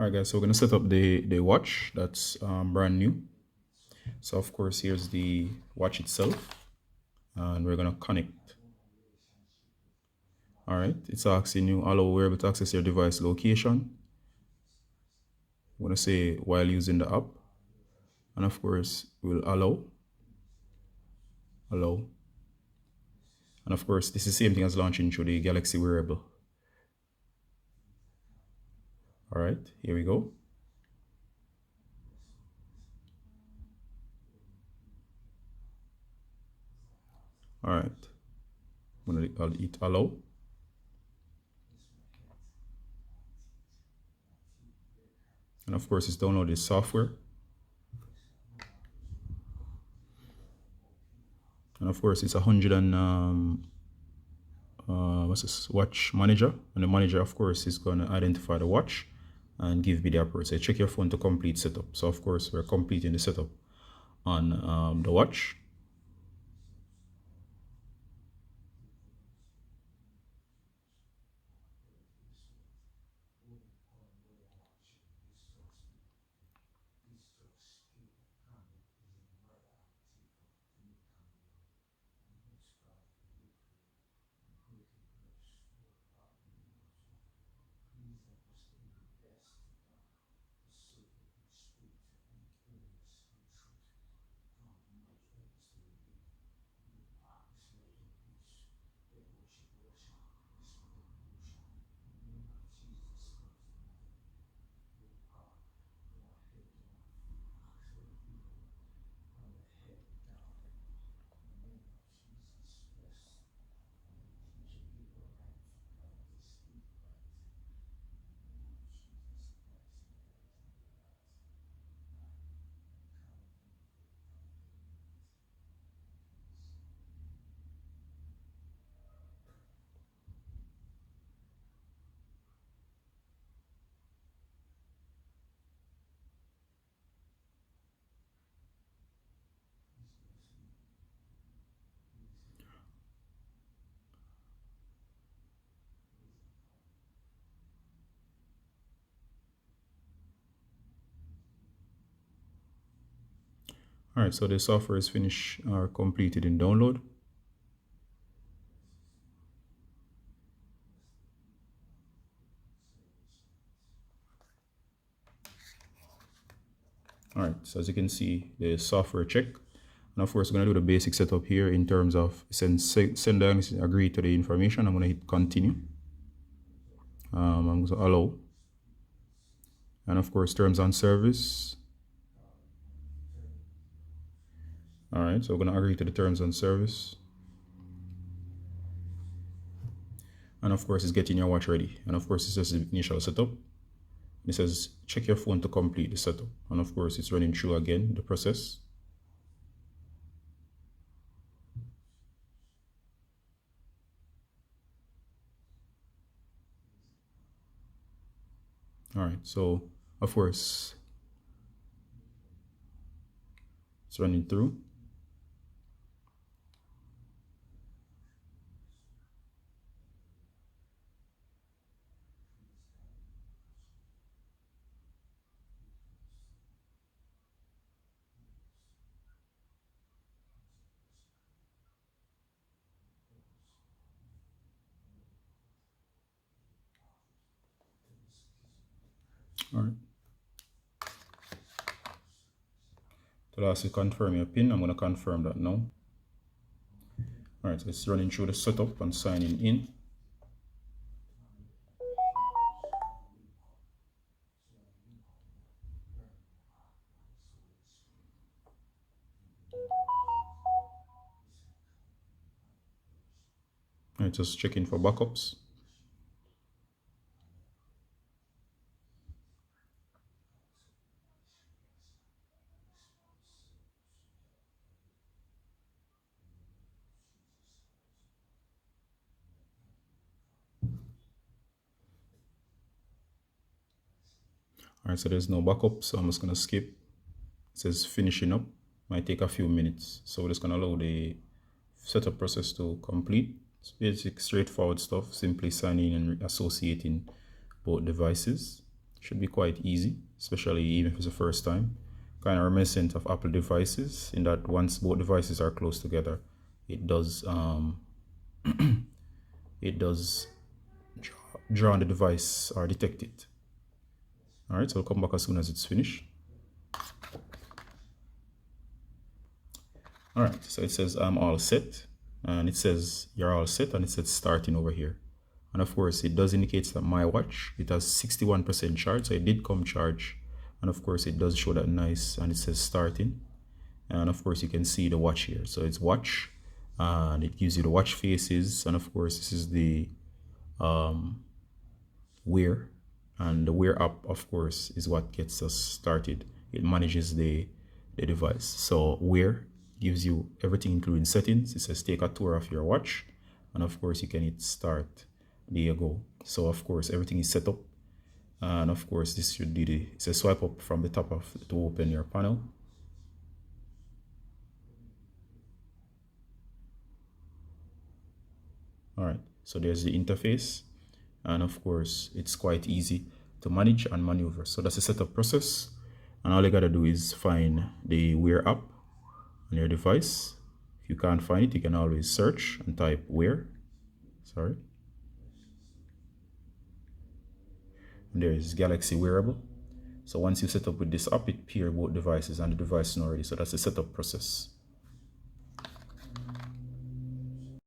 Alright guys, so we're going to set up the watch that's brand new. So of course here's the watch itself and we're going to connect. Alright, it's asking you allow wearable to access your device location. I'm going to say while using the app, and of course we'll allow, and of course this is the same thing as launching through the Galaxy wearable. Alright, here we go. Alright, I'll hit allow. And of course it's download the software. And of course it's 100 and what's this, watch manager, and the manager of course is going to identify the watch and give me the approach. So check your phone to complete setup. So of course we're completing the setup on the watch. Alright, so the software is finished or completed in download. Alright, so as you can see, the software check. And of course, we're going to do the basic setup here in terms of sender agree to the information. I'm going to hit continue. I'm going to allow. And of course, terms and service. Alright, so we're going to agree to the terms and service. And of course, it's getting your watch ready. And of course, it's just the initial setup. It says check your phone to complete the setup. And of course, it's running through again the process. Alright, so of course, it's running through. Alright. To lastly confirm your PIN, I'm going to confirm that now. Alright, so it's running through the setup and signing in. Alright, just checking for backups. Alright, so there's no backup, so I'm just going to skip. It says finishing up. Might take a few minutes. So we're just going to allow the setup process to complete. It's basic, straightforward stuff. Simply signing and associating both devices. Should be quite easy, especially even if it's the first time. Kind of reminiscent of Apple devices in that once both devices are close together, it does it does draw on the device or detect it. All right, so I'll come back as soon as it's finished. All right, so it says I'm all set, and it says you're all set, and it says starting over here. And of course, it does indicate that my watch, it has 61% charge, so it did come charge. And of course, it does show that nice, and it says starting. And of course, you can see the watch here. So it's watch, and it gives you the watch faces. And of course, this is the wear, and the wear app, of course, is what gets us started. It manages the device. So wear gives you everything including settings. It says take a tour of your watch, and of course you can hit start. There you go. So of course everything is set up, and of course this should be the, it says swipe up from the top of to open your panel. All right, so there's the interface, and of course it's quite easy to manage and maneuver. So that's the setup process, and all you gotta do is find the wear app on your device. If you can't find it, you can always search and type wear. Sorry. And there is Galaxy Wearable. So once you set up with this app, it pair both devices and the device is not ready. So that's the setup process.